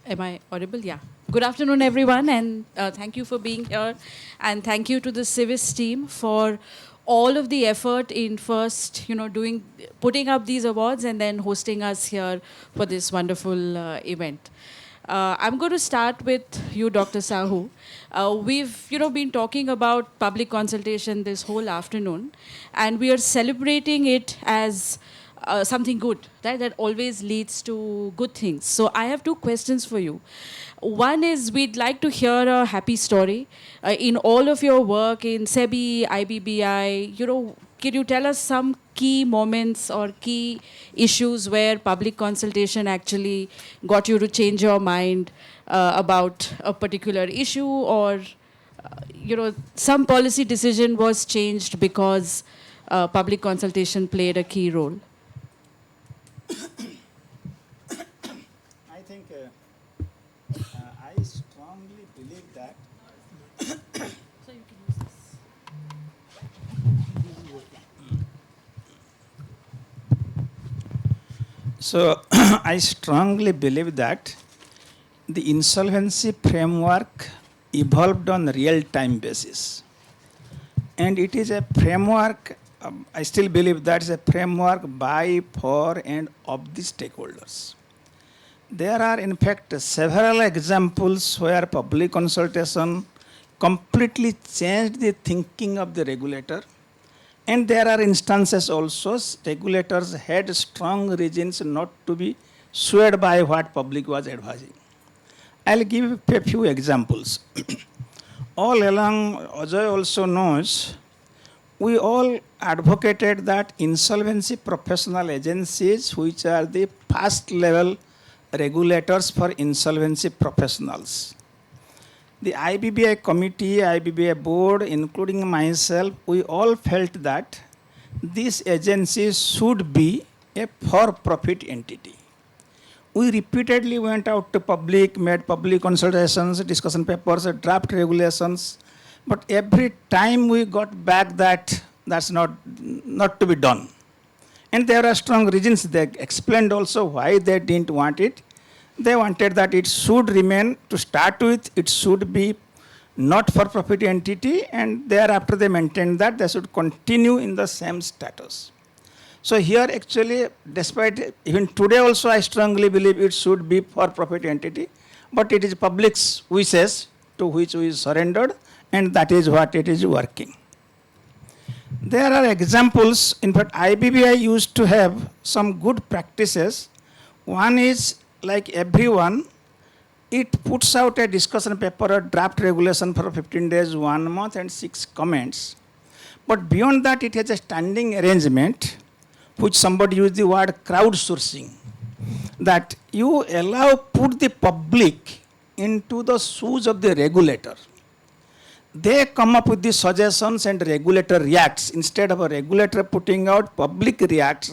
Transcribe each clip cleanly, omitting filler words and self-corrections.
Am I audible? Yeah. Good afternoon, everyone, and thank you for being here. And thank you to the Civis team for all of the effort in first, putting up these awards and then hosting us here for this wonderful event. I'm going to start with you, Dr. Sahu. We've, been talking about public consultation this whole afternoon, and we are celebrating it as something good, right? That always leads to good things. So I have two questions for you. One is we'd like to hear a happy story. In all of your work in SEBI, IBBI, can you tell us some key moments or key issues where public consultation actually got you to change your mind about a particular issue, or some policy decision was changed because public consultation played a key role? I think I strongly believe that. So you can use this. So I strongly believe that the insolvency framework evolved on real-time basis, and it is a framework. I still believe that is a framework by, for, and of the stakeholders. There are, in fact, several examples where public consultation completely changed the thinking of the regulator. And there are instances also, regulators had strong reasons not to be swayed by what public was advising. I'll give a few examples. All along, Ajay also knows, we all advocated that insolvency professional agencies, which are the first level regulators for insolvency professionals. The IBBI committee, IBBI board, including myself, we all felt that these agencies should be a for-profit entity. We repeatedly went out to public, made public consultations, discussion papers, draft regulations, but every time we got back that that's not to be done. And there are strong reasons. They explained also why they didn't want it. They wanted that it should remain, to start with, it should be not for profit entity, and thereafter they maintained that they should continue in the same status. So here actually, despite even today also I strongly believe it should be for profit entity, but it is public's wishes to which we surrendered, and that is what it is working. There are examples. In fact, IBBI used to have some good practices. One is, like everyone, it puts out a discussion paper, a draft regulation for 15 days, 1 month, and 6 comments. But beyond that, it has a standing arrangement, which somebody used the word crowdsourcing, that you put the public into the shoes of the regulator. They come up with the suggestions and regulator reacts. Instead of a regulator putting out, public reacts.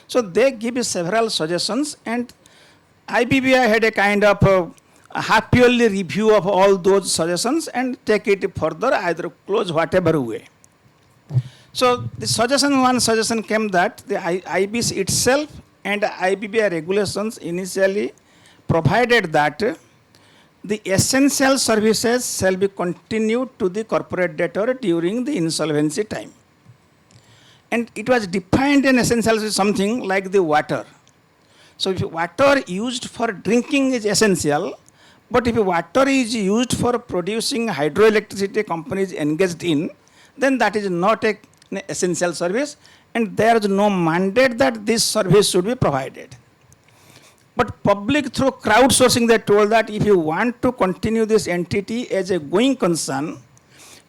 So they give you several suggestions, and IBBI had a kind of a half-yearly review of all those suggestions and take it further, either close whatever way. So the one suggestion came that the IBC itself and IBBI regulations initially provided that the essential services shall be continued to the corporate debtor during the insolvency time. And it was defined in essential as something like the water. So if water used for drinking is essential, but if water is used for producing hydroelectricity companies engaged in, then that is not an essential service, and there is no mandate that this service should be provided. But public, through crowdsourcing, they told that if you want to continue this entity as a going concern,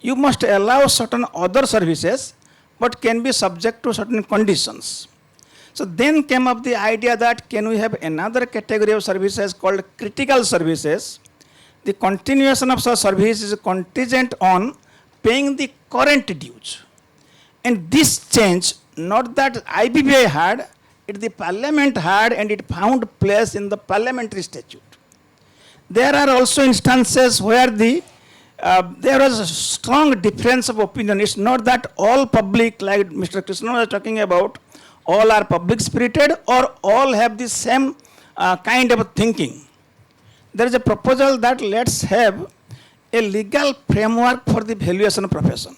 you must allow certain other services, but can be subject to certain conditions. So then came up the idea that can we have another category of services called critical services. The continuation of such service is contingent on paying the current dues. And this change, not that IBBI had, it the Parliament had, and it found place in the parliamentary statute. There are also instances where there was a strong difference of opinion. It's not that all public, like Mr. Krishnan was talking about, all are public spirited or all have the same kind of thinking. there is a proposal that let's have a legal framework for the valuation profession.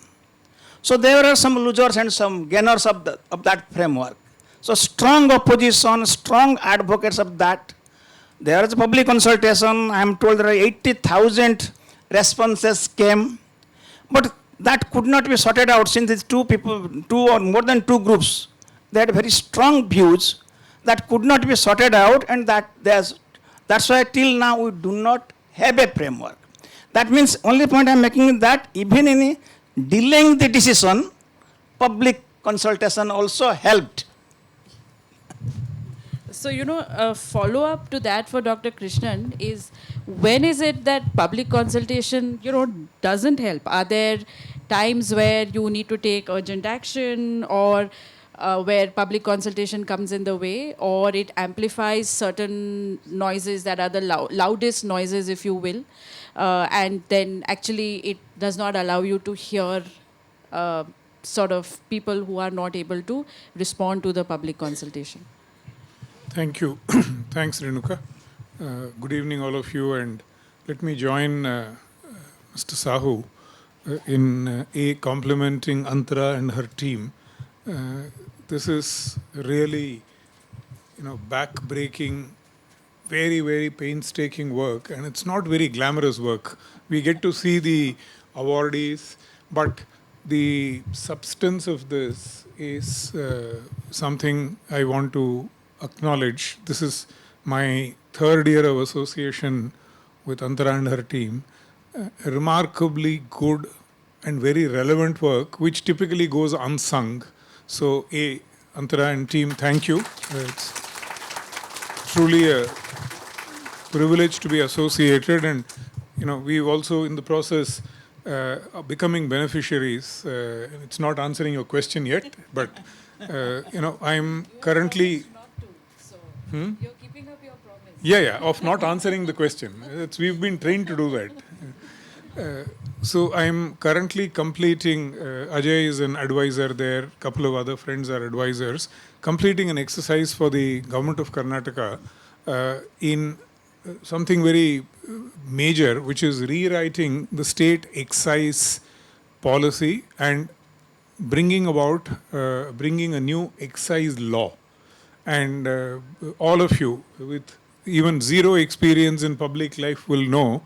So there are some losers and some gainers of that framework. So strong opposition, strong advocates of that. There is a public consultation. I am told there are 80,000 responses came, but that could not be sorted out since these two or more than two groups, they had very strong views that could not be sorted out, and that's why till now we do not have a framework. That means only point I am making is that even in delaying the decision, public consultation also helped. So, a follow-up to that for Dr. Krishnan is, when is it that public consultation, doesn't help? Are there times where you need to take urgent action, or where public consultation comes in the way, or it amplifies certain noises that are the loudest noises, if you will, and then actually it does not allow you to hear sort of people who are not able to respond to the public consultation? Thank you. Thanks, Renuka. Good evening, all of you. And let me join Mr. Sahu in complimenting Antara and her team. This is really, back-breaking, very, very painstaking work. And it's not very glamorous work. We get to see the awardees, but the substance of this is something I want to acknowledge. This is my third year of association with Antara and her team. Remarkably good and very relevant work, which typically goes unsung. So, Antara and team, thank you. It's truly a privilege to be associated, and we've also in the process becoming beneficiaries. It's not answering your question yet, but I'm currently. You're keeping up your promise. Yeah, of not answering the question. We've been trained to do that. So I'm currently completing, Ajay is an advisor there, a couple of other friends are advisors, completing an exercise for the government of Karnataka in something very major, which is rewriting the state excise policy and bringing a new excise law. And all of you with even zero experience in public life will know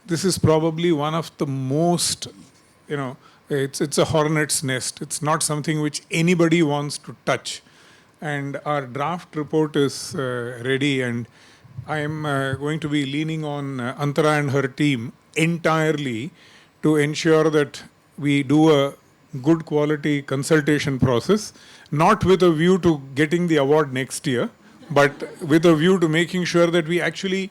this is probably one of the most, it's a hornet's nest. It's not something which anybody wants to touch. And our draft report is ready, and I am going to be leaning on Antara and her team entirely to ensure that we do a good quality consultation process, not with a view to getting the award next year, but with a view to making sure that we actually,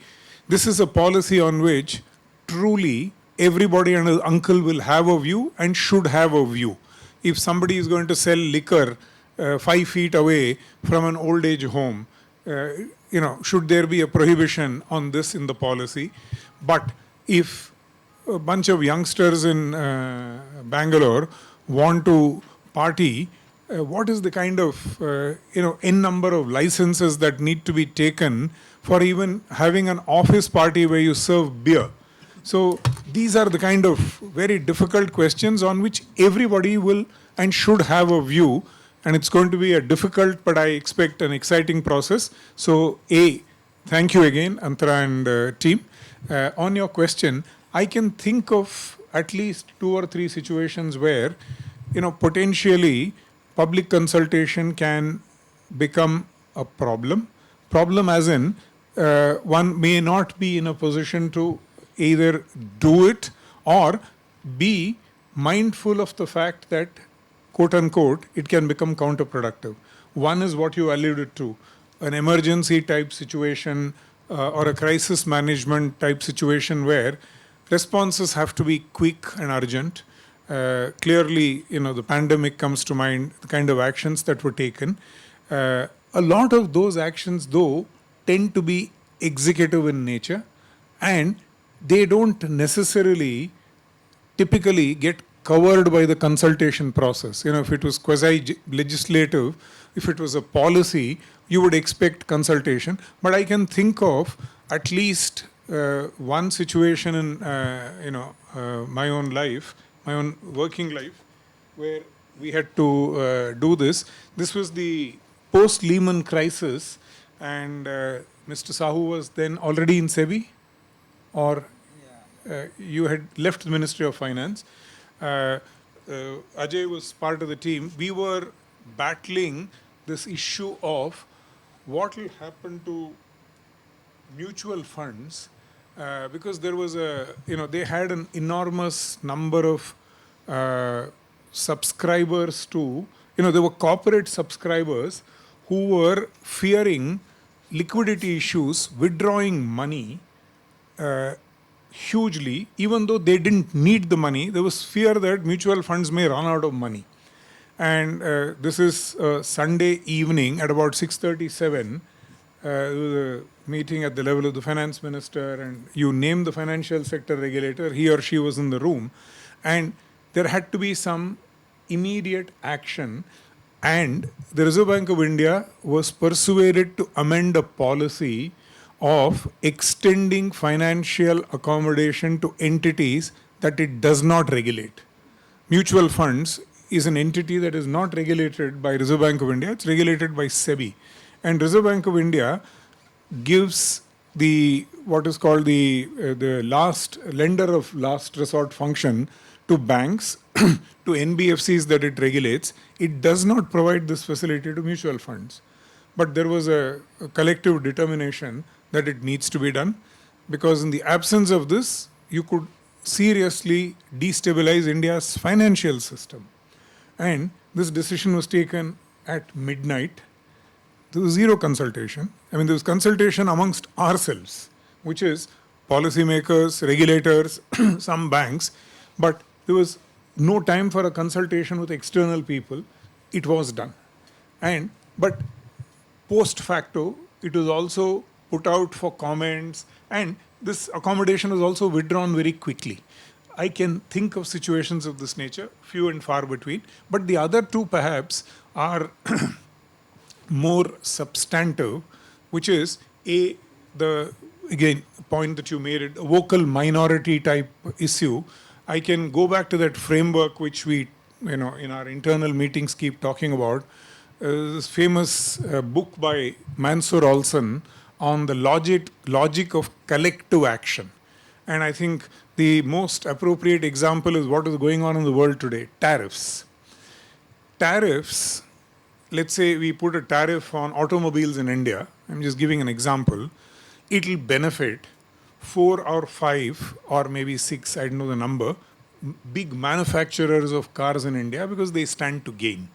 this is a policy on which truly everybody and his uncle will have a view and should have a view. If somebody is going to sell liquor 5 feet away from an old age home, should there be a prohibition on this in the policy? But if a bunch of youngsters in Bangalore want to party, what is the kind of, n number of licenses that need to be taken for even having an office party where you serve beer? So these are the kind of very difficult questions on which everybody will and should have a view, and it's going to be a difficult, but I expect an exciting process. So thank you again, Antara and team. On your question, I can think of at least 2 or 3 situations where, potentially public consultation can become a problem. Problem as in, one may not be in a position to either do it or be mindful of the fact that, quote unquote, it can become counterproductive. One is what you alluded to, an emergency type situation or a crisis management type situation where responses have to be quick and urgent. Clearly, the pandemic comes to mind, the kind of actions that were taken. A lot of those actions, though, tend to be executive in nature, and they don't necessarily typically get covered by the consultation process. If it was quasi-legislative, if it was a policy, you would expect consultation. But I can think of at least one situation in my own life, my own working life, where we had to do this. This was the post-Lehman crisis, and Mr. Sahu was then already in SEBI, or you had left the Ministry of Finance. Ajay was part of the team. We were battling this issue of what will happen to mutual funds, because there was they had an enormous number of subscribers to, there were corporate subscribers who were fearing liquidity issues, withdrawing money hugely, even though they didn't need the money. There was fear that mutual funds may run out of money. And this is Sunday evening at about 6:37. There was a meeting at the level of the finance minister, and you name the financial sector regulator, he or she was in the room. And there had to be some immediate action. And the Reserve Bank of India was persuaded to amend a policy of extending financial accommodation to entities that it does not regulate. Mutual funds is an entity that is not regulated by Reserve Bank of India, it's regulated by SEBI. And Reserve Bank of India gives what is called the last lender of last resort function to banks, to NBFCs that it regulates. It does not provide this facility to mutual funds. But there was a collective determination that it needs to be done, because in the absence of this, you could seriously destabilize India's financial system. And this decision was taken at midnight. There was zero consultation. I mean, there was consultation amongst ourselves, which is policymakers, regulators, some banks, but there was no time for a consultation with external people. It was done. But post facto, it was also put out for comments, and this accommodation was also withdrawn very quickly. I can think of situations of this nature, few and far between, but the other two perhaps are more substantive, which is the point that you made, a vocal minority type issue. I can go back to that framework which we, in our internal meetings keep talking about. This famous book by Mansur Olson on the logic of collective action. And I think the most appropriate example is what is going on in the world today, tariffs. Tariffs, let's say we put a tariff on automobiles in India, I'm just giving an example, it'll benefit 4 or 5 or maybe 6, I don't know the number, big manufacturers of cars in India, because they stand to gain.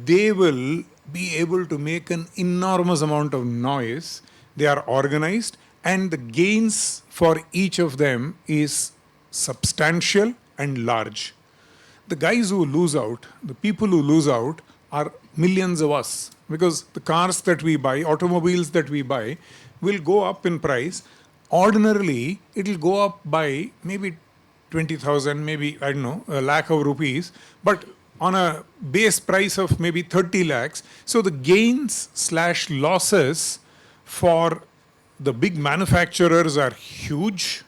They will be able to make an enormous amount of noise. They are organized, and the gains for each of them is substantial and large. The guys who lose out, the people who lose out, are millions of us, because the cars that we buy, automobiles that we buy, will go up in price. Ordinarily, it will go up by maybe 20,000, maybe, I don't know, a lakh of rupees, but on a base price of maybe 30 lakhs. So the gains/losses for the big manufacturers are huge.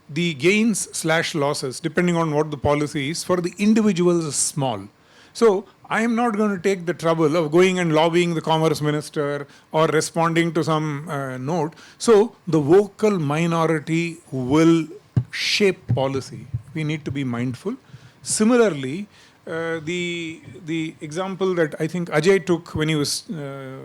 The gains/losses, depending on what the policy is, for the individuals is small. So I am not going to take the trouble of going and lobbying the commerce minister or responding to some note. So the vocal minority will shape policy. We need to be mindful. Similarly, the example that I think Ajay took when he was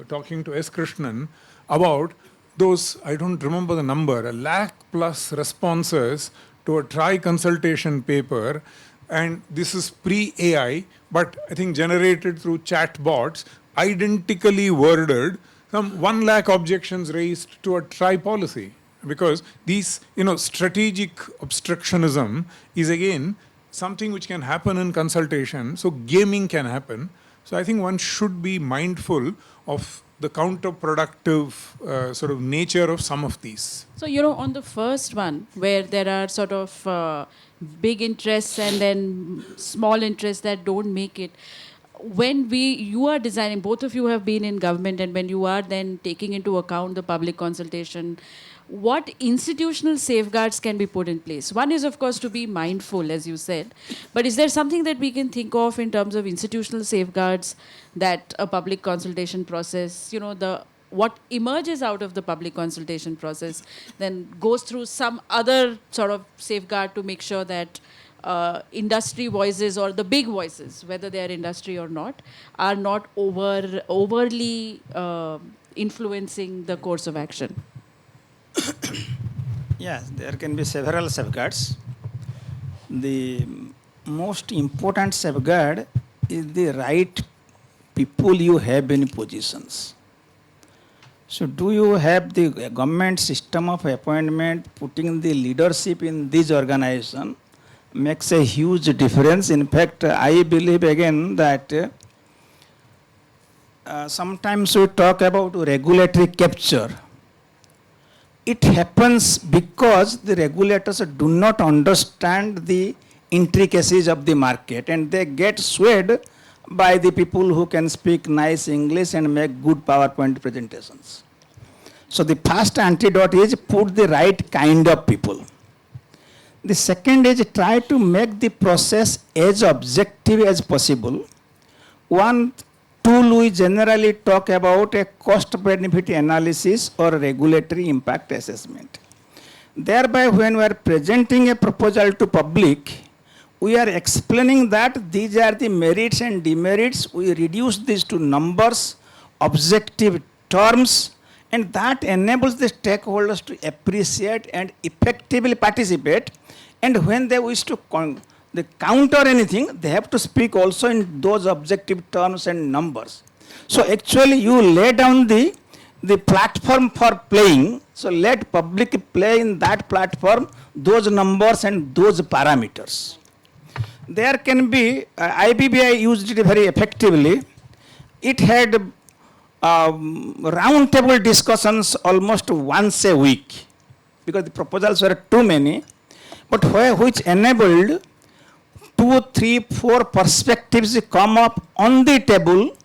talking to S. Krishnan about those, I don't remember the number, 1 lakh plus responses to a tri-consultation paper, and this is pre-AI, but I think generated through chat bots, identically worded, some 1 lakh objections raised to a tri-policy. Because these, strategic obstructionism is again something which can happen in consultation, so gaming can happen. So I think one should be mindful of the counterproductive sort of nature of some of these. So, on the first one, where there are sort of big interests and then small interests that don't make it, when you are designing, both of you have been in government, and when you are then taking into account the public consultation, what institutional safeguards can be put in place? One is, of course, to be mindful, as you said, but is there something that we can think of in terms of institutional safeguards that a public consultation process, what emerges out of the public consultation process then goes through some other sort of safeguard to make sure that industry voices or the big voices, whether they are industry or not, are not overly influencing the course of action? Yes, there can be several safeguards. The most important safeguard is the right people you have in positions. So do you have the government system of appointment, putting the leadership in this organization makes a huge difference. In fact, I believe again that sometimes we talk about regulatory capture. It happens because the regulators do not understand the intricacies of the market, and they get swayed by the people who can speak nice English and make good PowerPoint presentations. So the first antidote is put the right kind of people. The second is try to make the process as objective as possible. One tool we generally talk about a cost-benefit analysis or regulatory impact assessment. Thereby, when we are presenting a proposal to public, we are explaining that these are the merits and demerits. We reduce this to numbers, objective terms, and that enables the stakeholders to appreciate and effectively participate. And when they wish to counter anything, they have to speak also in those objective terms and numbers. So actually you lay down the platform for playing. So let public play in that platform, those numbers and those parameters. There can be, IBBI used it very effectively. It had roundtable discussions almost once a week because the proposals were too many, but which enabled 2, 3, 4 perspectives come up on the table,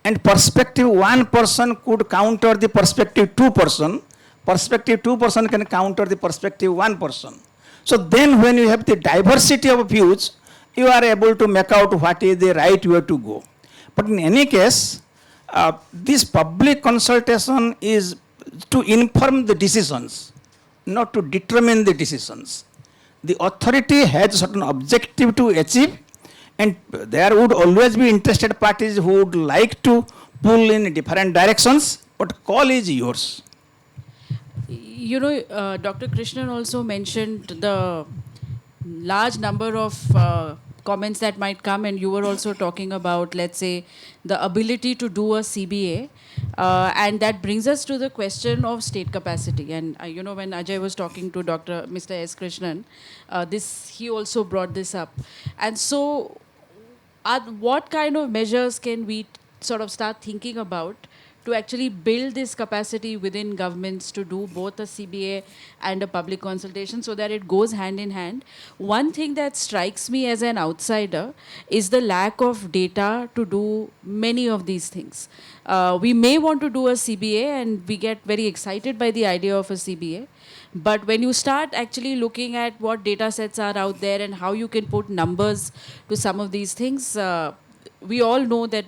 and perspective 1 person could counter the perspective 2 person. Perspective 2 person can counter the perspective 1 person. So then when you have the diversity of views, you are able to make out what is the right way to go. But in any case, this public consultation is to inform the decisions, not to determine the decisions. The authority has a certain objective to achieve, and there would always be interested parties who would like to pull in different directions, but call is yours. Dr. Krishnan also mentioned the large number of comments that might come, and you were also talking about, let's say, the ability to do a CBA. And that brings us to the question of state capacity. And when Ajay was talking to Mr. S. Krishnan, he also brought this up. And so, what kind of measures can we sort of start thinking about to actually build this capacity within governments to do both a CBA and a public consultation so that it goes hand in hand? One thing that strikes me as an outsider is the lack of data to do many of these things. We may want to do a CBA and we get very excited by the idea of a CBA. But when you start actually looking at what data sets are out there and how you can put numbers to some of these things, we all know that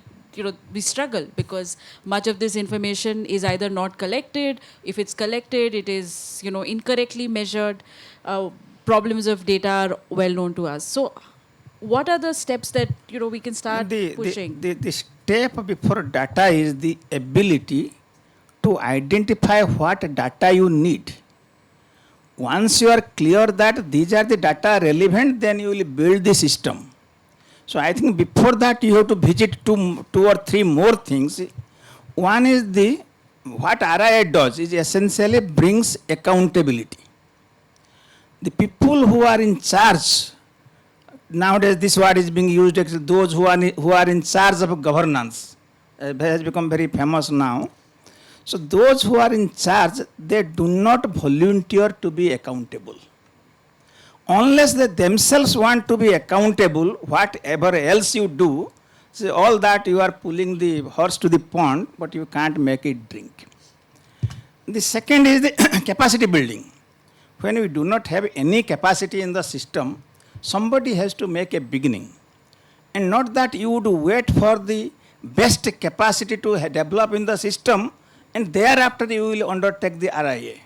we struggle because much of this information is either not collected. If it's collected, it is incorrectly measured. Problems of data are well known to us. So, what are the steps that we can start pushing? The step before data is the ability to identify what data you need. Once you are clear that these are the data relevant, then you will build the system. So I think before that you have to visit two or three more things. One is what RIA does is essentially brings accountability. The people who are in charge, nowadays this word is being used, those who are in charge of governance, has become very famous now. So those who are in charge, they do not volunteer to be accountable. Unless they themselves want to be accountable, whatever else you do, So all that you are pulling the horse to the pond, but you can't make it drink. The second is the capacity building. When we do not have any capacity in the system, somebody has to make a beginning. And not that you would wait for the best capacity to develop in the system and thereafter you will undertake the RIA.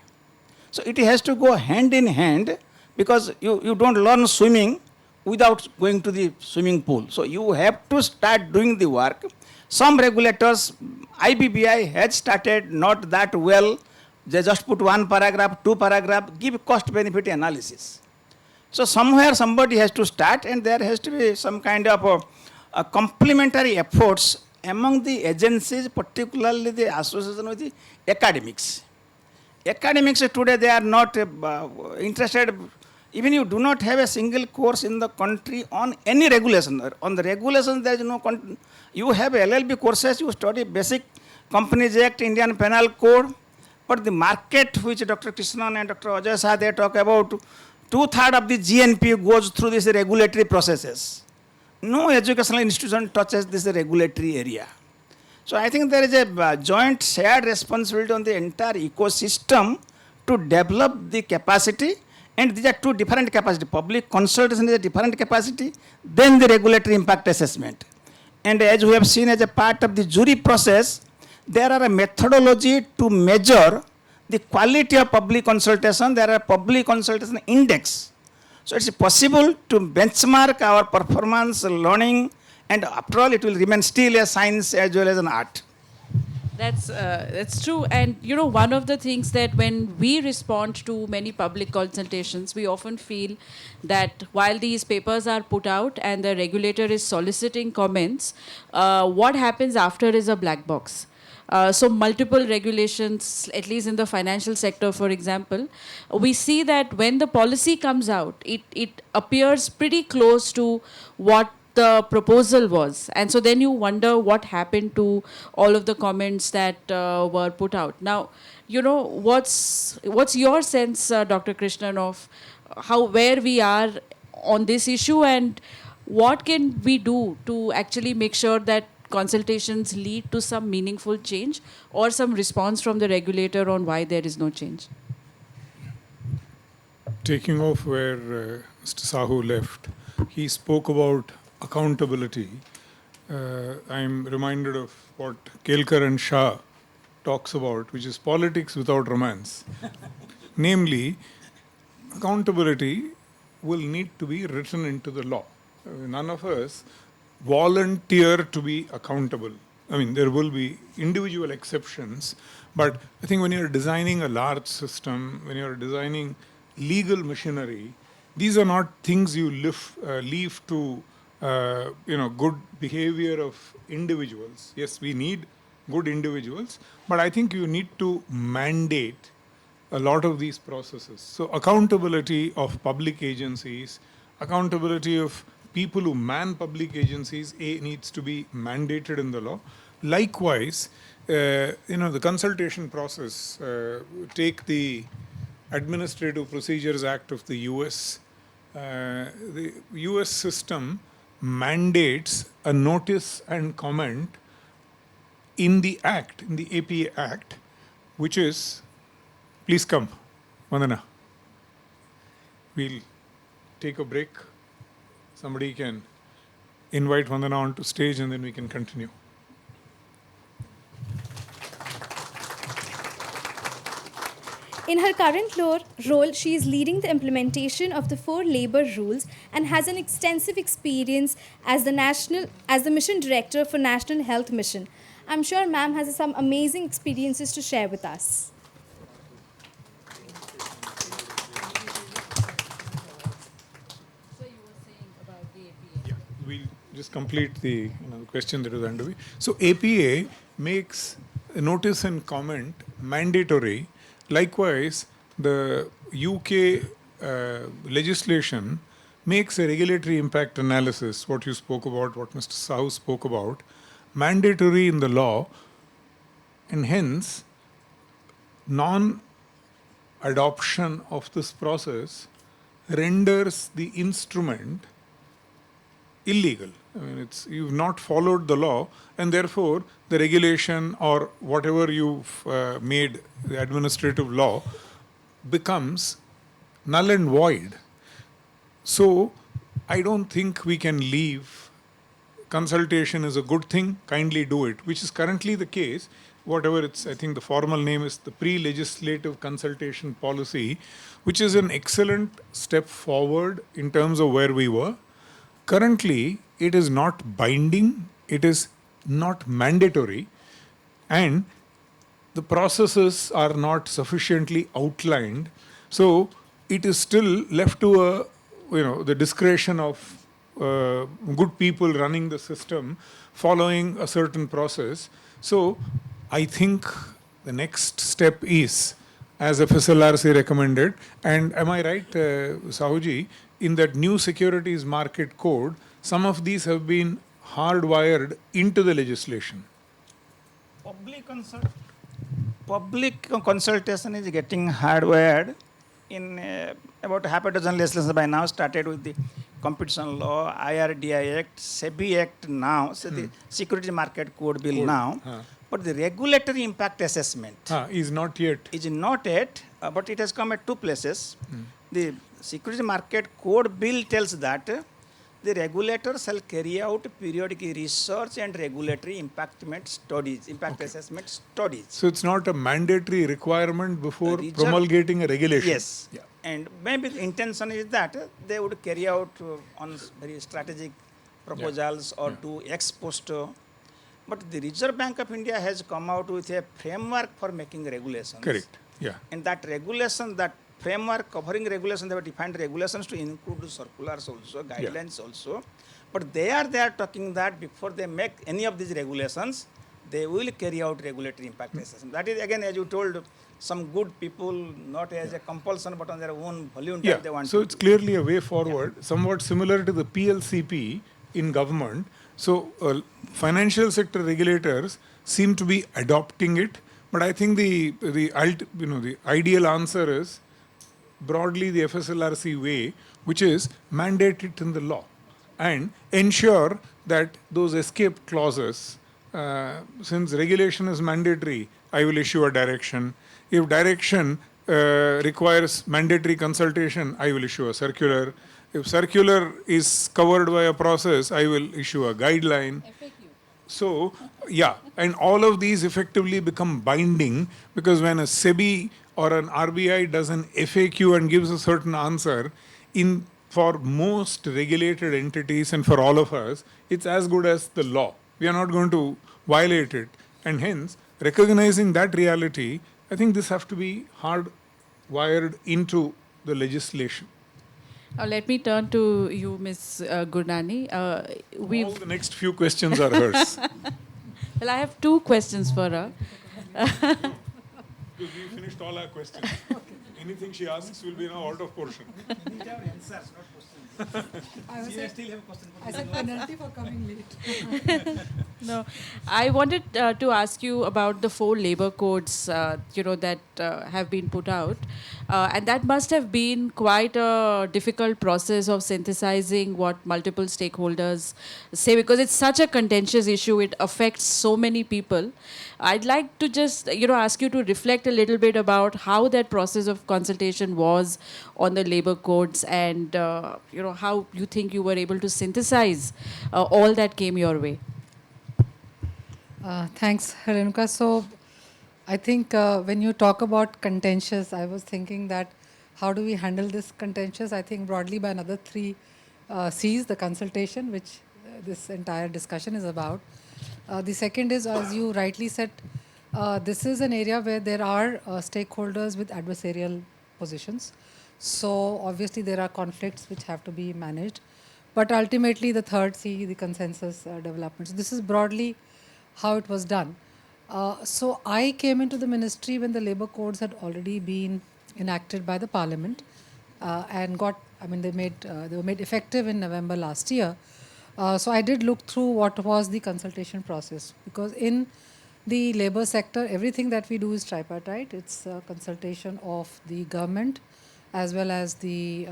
So it has to go hand in hand, because you don't learn swimming without going to the swimming pool. So you have to start doing the work. Some regulators, IBBI has started not that well. They just put one paragraph, two paragraph, give cost benefit analysis. So somewhere somebody has to start, and there has to be some kind of a complementary efforts among the agencies, particularly the association with the academics. Academics today, they are not interested. Even you do not have a single course in the country on any regulation. On the regulation, there is no. You have LLB courses, you study basic Companies Act, Indian Penal Code, but the market which Dr. Krishnan and Dr. Ajay Shah, they talk about, 2/3 of the GNP goes through these regulatory processes. No educational institution touches this regulatory area. So I think there is a joint shared responsibility on the entire ecosystem to develop the capacity, and these are two different capacities. Public consultation is a different capacity, then the regulatory impact assessment. And as we have seen as a part of the jury process, there are a methodology to measure the quality of public consultation. There are public consultation index. So it's possible to benchmark our performance, learning, and after all, it will remain still a science as well as an art. That's true. And you know, one of the things that when we respond to many public consultations, we often feel that while these papers are put out and the regulator is soliciting comments, what happens after is a black box. So multiple regulations, at least in the financial sector, for example, we see that when the policy comes out, it appears pretty close to what the proposal was. And so then you wonder what happened to all of the comments that were put out. Now, you know, what's your sense, Dr. Krishnan, of where we are on this issue, and what can we do to actually make sure that consultations lead to some meaningful change or some response from the regulator on why there is no change? Taking off where Mr. Sahu left, he spoke about accountability. I'm reminded of what Kelkar and Shah talks about, which is politics without romance. Namely, accountability will need to be written into the law. None of us volunteer to be accountable. I mean, there will be individual exceptions, but I think when you're designing a large system, when you're designing legal machinery, these are not things you leave to good behavior of individuals. Yes, we need good individuals, but I think you need to mandate a lot of these processes. So accountability of public agencies, accountability of people who man public agencies, needs to be mandated in the law. Likewise, the consultation process, take the Administrative Procedures Act of the US. The US system mandates a notice and comment in the Act, in the APA Act, which is, please come, Vandana. We'll take a break. Somebody can invite Vandana onto stage and then we can continue. In her current role, she is leading the implementation of the 4 labor rules and has an extensive experience as the mission director for National Health Mission. I'm sure ma'am has some amazing experiences to share with us. We'll just complete the question that was underway. So APA makes a notice and comment mandatory. Likewise, the UK legislation makes a regulatory impact analysis, what you spoke about, what Mr. Sahu spoke about, mandatory in the law, and hence non-adoption of this process renders the instrument illegal. I mean, you've not followed the law, and therefore the regulation or whatever you've made the administrative law becomes null and void. So I don't think we can leave consultation is a good thing, kindly do it, which is currently the case. Whatever it's, I think the formal name is the pre-legislative consultation policy, which is an excellent step forward in terms of where we were. Currently, it is not binding, it is not mandatory, and the processes are not sufficiently outlined. So it is still left to the discretion of good people running the system, following a certain process. So I think the next step is, as FSLRC recommended, and am I right, Sahuji, in that new securities market code, some of these have been hardwired into the legislation. Public consultation is getting hardwired in about half a dozen legislations by now, started with the Competition Law, IRDI Act, SEBI Act now, so the Security Market Code Bill now. But the regulatory impact assessment is not yet. But it has come at two places. The Security Market Code Bill tells that the regulator shall carry out periodic research and regulatory impact assessment studies. So it's not a mandatory requirement before promulgating a regulation. Yes. Yeah. And maybe the intention is that they would carry out on very strategic proposals or do ex post. But the Reserve Bank of India has come out with a framework for making regulations. Correct. Yeah. And that regulation, that framework covering regulations, they have defined regulations to include circulars also, guidelines also. But they are talking that before they make any of these regulations, they will carry out regulatory impact assessment. That is, again, as you told, some good people, not as a compulsion, but on their own volume they want so to it's clearly a way forward, somewhat similar to the PLCP in government. So financial sector regulators seem to be adopting it, but I think the ideal answer is broadly the FSLRC way, which is mandate it in the law and ensure that those escape clauses, since regulation is mandatory, I will issue a direction. If direction requires mandatory consultation, I will issue a circular. If circular is covered by a process, I will issue a guideline. FAQ. So, and all of these effectively become binding, because when a SEBI or an RBI does an FAQ and gives a certain answer, for most regulated entities and for all of us, it's as good as the law. We are not going to violate it. And hence, recognizing that reality, I think this has to be hardwired into the legislation. Now let me turn to you, Ms. Gurnani. All the next few questions are hers. Well, I have two questions for her. Because we finished all our questions. Anything she asks will be now out of portion. These are answers, not questions. I said penalty for coming late. No, I wanted to ask you about the 4 labor codes, that have been put out, and that must have been quite a difficult process of synthesizing what multiple stakeholders say, because it's such a contentious issue. It affects so many people. I'd like to just, ask you to reflect a little bit about how that process of consultation was on the labor codes, and how you think you were able to synthesize all that came your way. Thanks, Renuka. So I think when you talk about contentious, I was thinking that how do we handle this contentious? I think broadly by another 3 C's, the consultation, which this entire discussion is about. The second is, as you rightly said, this is an area where there are stakeholders with adversarial positions. So obviously there are conflicts which have to be managed. But ultimately the third C, the consensus development. So this is broadly how it was done. So I came into the ministry when the labor codes had already been enacted by the parliament and they were made effective in November last year. So I did look through what was the consultation process, because in the labor sector, everything that we do is tripartite. It's a consultation of the government as well as the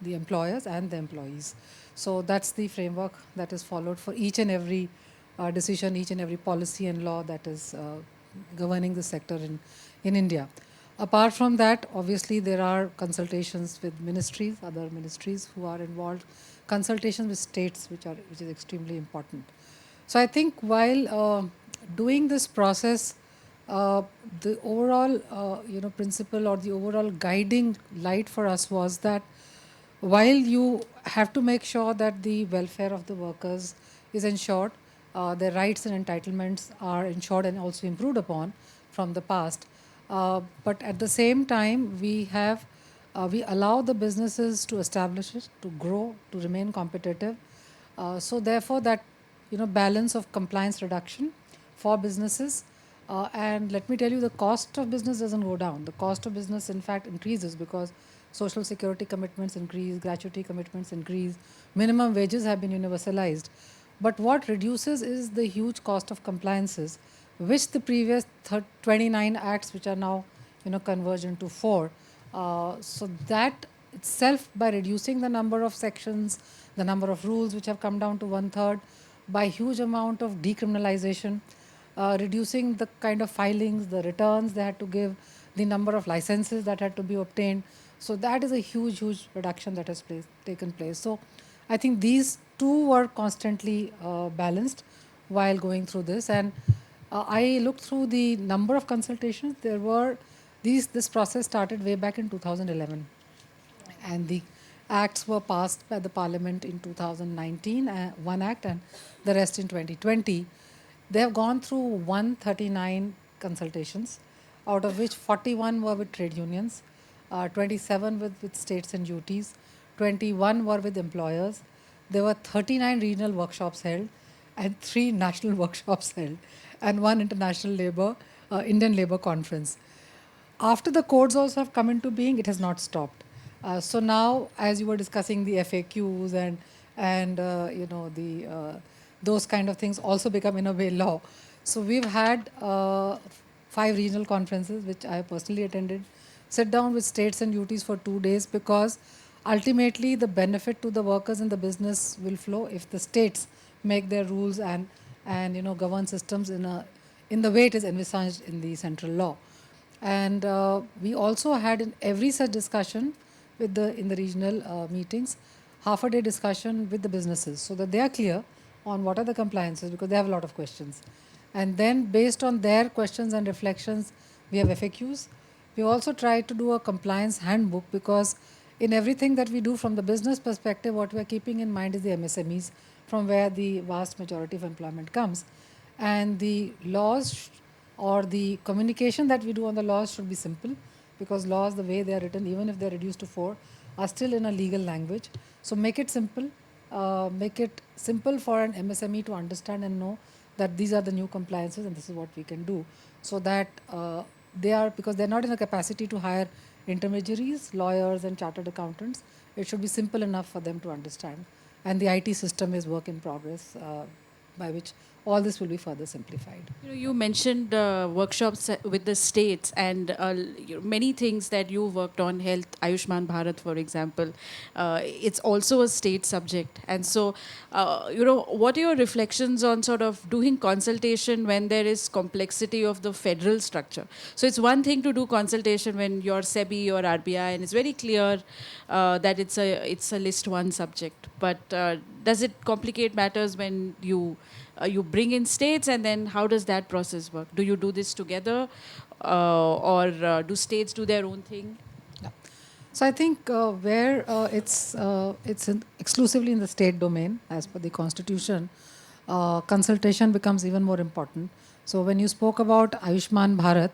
the employers and the employees. So that's the framework that is followed for each and every decision, each and every policy and law that is governing the sector in India. Apart from that, obviously there are consultations with ministries, other ministries who are involved, consultations with states, which is extremely important. So I think while doing this process, the overall principle or the overall guiding light for us was that while you have to make sure that the welfare of the workers is ensured, their rights and entitlements are ensured and also improved upon from the past, but at the same time we allow the businesses to establish it, to grow, to remain competitive. So therefore that balance of compliance reduction for businesses, and let me tell you, the cost of business doesn't go down. The cost of business in fact increases because social security commitments increase, gratuity commitments increase, minimum wages have been universalized. But what reduces is the huge cost of compliances, which the previous 29 acts, which are now converged into 4. So that itself, by reducing the number of sections, the number of rules which have come down to 1/3, by huge amount of decriminalization, reducing the kind of filings, the returns they had to give, the number of licenses that had to be obtained. So that is a huge, huge reduction that has taken place. So I think these two were constantly balanced while going through this. And I looked through the number of consultations. There were this process started way back in 2011, and the acts were passed by the Parliament in 2019, one act, and the rest in 2020. They have gone through 139 consultations, out of which 41 were with trade unions, 27 with states and duties, 21 were with employers. There were 39 regional workshops held and 3 national workshops held and 1 international Indian Labour Conference. After the codes also have come into being, it has not stopped. So now, as you were discussing the FAQs and those kind of things also become in a way law. So we've had 5 regional conferences, which I personally attended, sit down with states and duties for 2 days, because ultimately the benefit to the workers and the business will flow if the states make their rules and govern systems in the way it is envisaged in the central law. And we also had in every such discussion in the regional meetings, half a day discussion with the businesses so that they are clear on what are the compliances, because they have a lot of questions. And then based on their questions and reflections, we have FAQs. We also try to do a compliance handbook, because in everything that we do from the business perspective, what we are keeping in mind is the MSMEs, from where the vast majority of employment comes. And the laws or the communication that we do on the laws should be simple, because laws, the way they are written, even if they are reduced to 4, are still in a legal language. So make it simple for an MSME to understand and know that these are the new compliances and this is what we can do, so that because they're not in a capacity to hire intermediaries, lawyers and chartered accountants, it should be simple enough for them to understand. And the IT system is work in progress, by which all this will be further simplified. You mentioned workshops with the states and many things that you worked on, health, Ayushman Bharat, for example. It's also a state subject. And so, what are your reflections on sort of doing consultation when there is complexity of the federal structure? So it's one thing to do consultation when you're SEBI or RBI and it's very clear that it's a list 1 subject. But does it complicate matters when you bring in states, and then how does that process work? Do you do this together, or do states do their own thing? Yeah. So I think where it's exclusively in the state domain, as per the constitution, consultation becomes even more important. So when you spoke about Ayushman Bharat,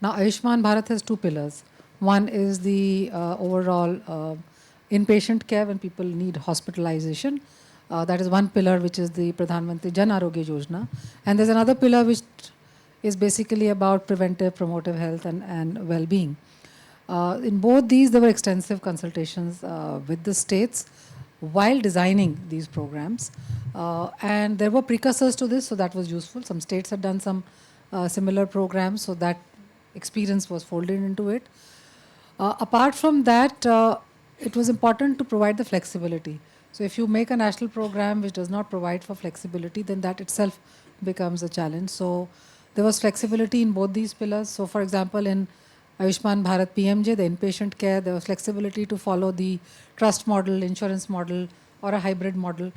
now Ayushman Bharat has 2 pillars. One is the overall inpatient care when people need hospitalization. That is one pillar, which is the Pradhan Mantri Jan Arogya Yojana. And there's another pillar which is basically about preventive, promotive health and well-being. In both these, there were extensive consultations with the states while designing these programs. And there were precursors to this, so that was useful. Some states had done some similar programs, so that experience was folded into it. Apart from that, it was important to provide the flexibility. So if you make a national program which does not provide for flexibility, then that itself becomes a challenge. So there was flexibility in both these pillars. So for example, in Ayushman Bharat PMJ, the inpatient care, there was flexibility to follow the trust model, insurance model, or a hybrid model.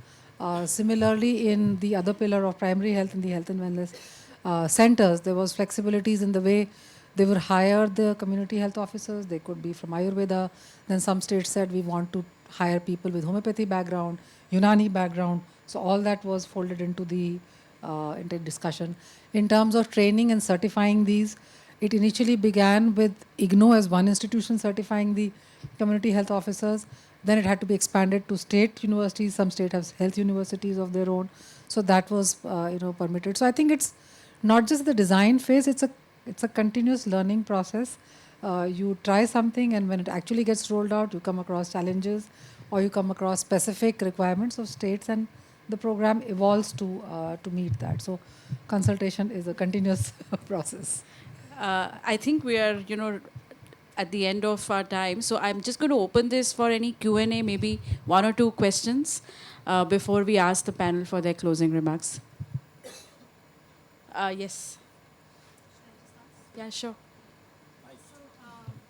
Similarly, in the other pillar of primary health and the health and wellness centers, there was flexibilities in the way they would hire the community health officers. They could be from Ayurveda. Then some states said we want to hire people with homeopathy background, Unani background. So all that was folded into the into discussion. In terms of training and certifying these, it initially began with IGNO as one institution certifying the community health officers. Then it had to be expanded to state universities. Some state have health universities of their own. So that was permitted. So I think it's not just the design phase, it's a continuous learning process. You try something, and when it actually gets rolled out, you come across challenges, or you come across specific requirements of states, and the program evolves to meet that. So consultation is a continuous process. I think we are, at the end of our time. So I'm just going to open this for any Q&A, maybe one or two questions before we ask the panel for their closing remarks. Yes. Yeah, sure.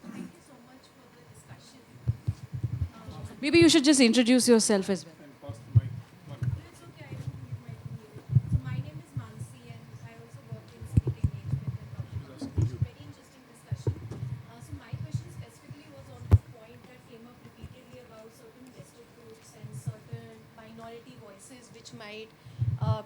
Thank you so much for the discussion. Maybe you should just introduce yourself as well. It's okay, I don't need my So my name is Mansi and I also work in civic engagement and public communication. Very interesting discussion. So my question specifically was on this point that came up repeatedly about certain vested groups and certain minority voices which might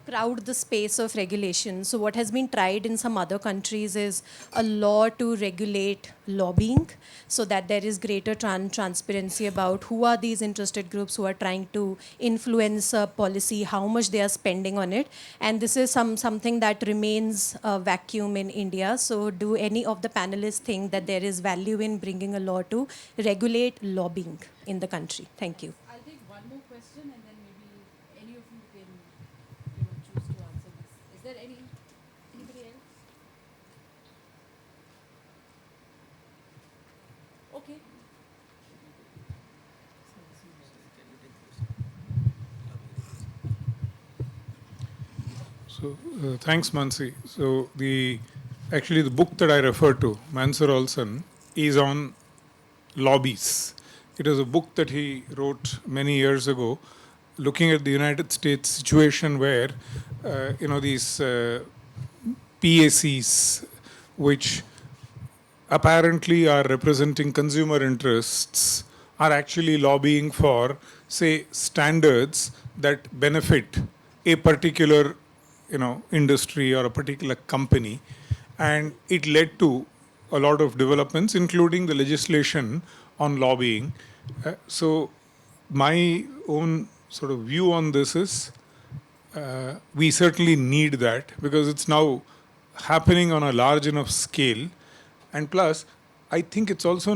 crowd the space of regulation. So what has been tried in some other countries is a law to regulate lobbying so that there is greater transparency about who are these interested groups who are trying to influence policy, how much they are spending on it. And this is something that remains a vacuum in India. So do any of the panelists think that there is value in bringing a law to regulate lobbying in the country? Thank you. I'll take one more question and then maybe any of you can choose to answer this. Is there anybody else? Okay. So thanks, Mansi. So actually the book that I refer to, Mansur Olson, is on lobbies. It is a book that he wrote many years ago, looking at the United States situation where these PACs, which apparently are representing consumer interests, are actually lobbying for, say, standards that benefit a particular industry or a particular company. And it led to a lot of developments, including the legislation on lobbying. So my own sort of view on this is we certainly need that because it's now happening on a large enough scale. And plus, I think it's also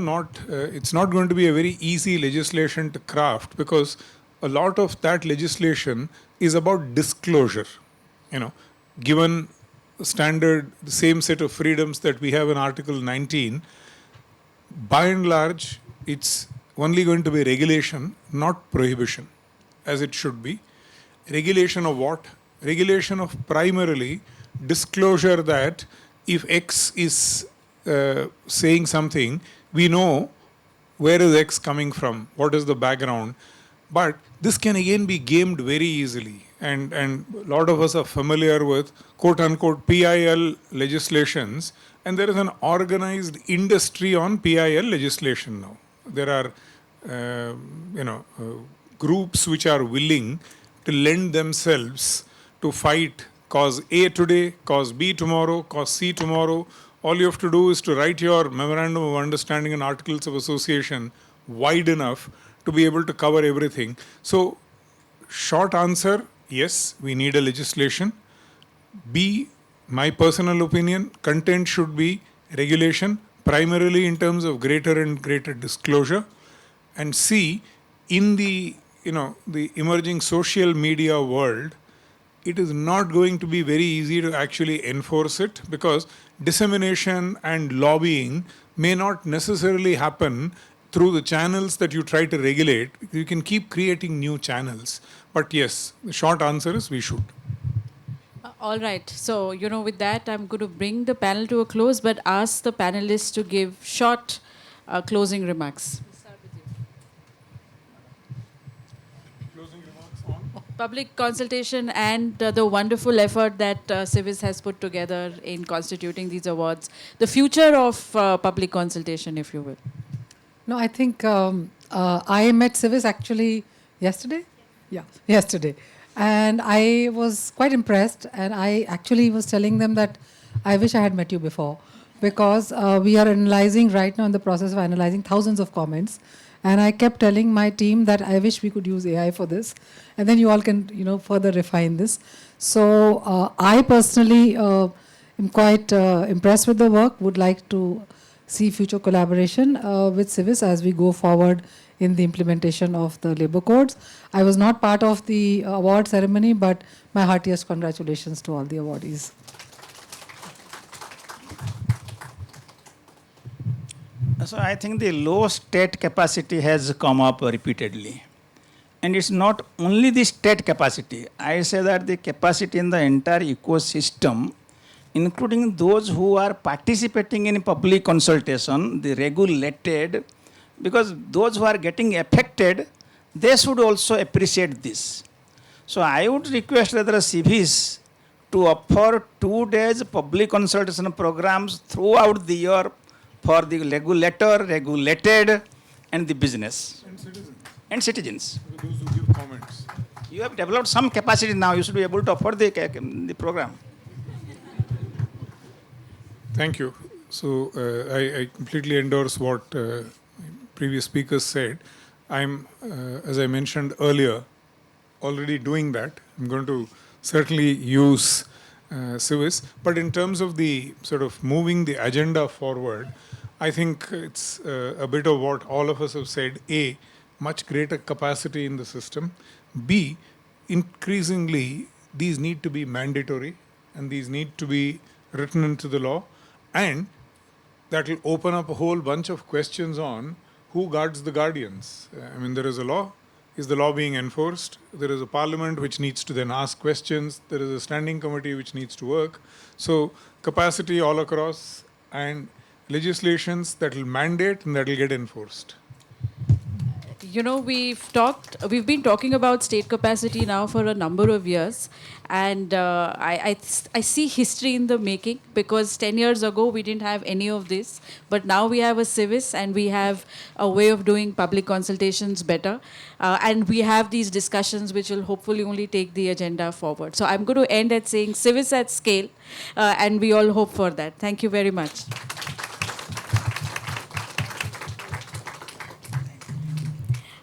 it's not going to be a very easy legislation to craft because a lot of that legislation is about disclosure. Given the same set of freedoms that we have in Article 19, by and large, it's only going to be regulation, not prohibition, as it should be. Regulation of what? Regulation of primarily disclosure that if X is saying something, we know where is X coming from, what is the background. But this can again be gamed very easily. And a lot of us are familiar with quote-unquote PIL legislations, and there is an organized industry on PIL legislation now. There are groups which are willing to lend themselves to fight cause A today, cause B tomorrow, cause C tomorrow. All you have to do is to write your memorandum of understanding and articles of association wide enough to be able to cover everything. So, short answer, yes, we need a legislation. B, my personal opinion, content should be regulation, primarily in terms of greater and greater disclosure. And C, in the emerging social media world, it is not going to be very easy to actually enforce it because dissemination and lobbying may not necessarily happen through the channels that you try to regulate, you can keep creating new channels. But yes, the short answer is we should. All right. So, with that, I'm going to bring the panel to a close, but ask the panelists to give short closing remarks. Closing remarks on? Public consultation and the wonderful effort that Civis has put together in constituting these awards. The future of public consultation, if you will. No, I think I met Civis actually yesterday. Yeah, yesterday. And I was quite impressed. And I actually was telling them that I wish I had met you before. Because we are analyzing right now, in the process of analyzing thousands of comments. And I kept telling my team that I wish we could use AI for this. And then you all can, further refine this. So I personally am quite impressed with the work, would like to see future collaboration with Civis as we go forward in the implementation of the labor codes. I was not part of the award ceremony, but my heartiest congratulations to all the awardees. So I think the low state capacity has come up repeatedly. And it's not only the state capacity. I say that the capacity in the entire ecosystem, including those who are participating in public consultation, the regulated, because those who are getting affected, they should also appreciate this. So I would request rather Civis to offer 2 days public consultation programs throughout the year for the regulator, regulated, and the business. And citizens. And citizens. Those who give comments. You have developed some capacity now. You should be able to offer the program. Thank you. So I completely endorse what previous speakers said. I'm, as I mentioned earlier, already doing that. I'm going to certainly use Civis. But in terms of the sort of moving the agenda forward, I think it's a bit of what all of us have said. A, much greater capacity in the system. B, increasingly, these need to be mandatory and these need to be written into the law. And that will open up a whole bunch of questions on who guards the guardians. I mean, there is a law. Is the law being enforced? There is a parliament which needs to then ask questions. There is a standing committee which needs to work. So capacity all across and legislations that will mandate and that will get enforced. We've been talking about state capacity now for a number of years, and I see history in the making, because 10 years ago we didn't have any of this, but now we have a Civis and we have a way of doing public consultations better, and we have these discussions which will hopefully only take the agenda forward. So I'm going to end at saying Civis at scale, and we all hope for that. Thank you very much.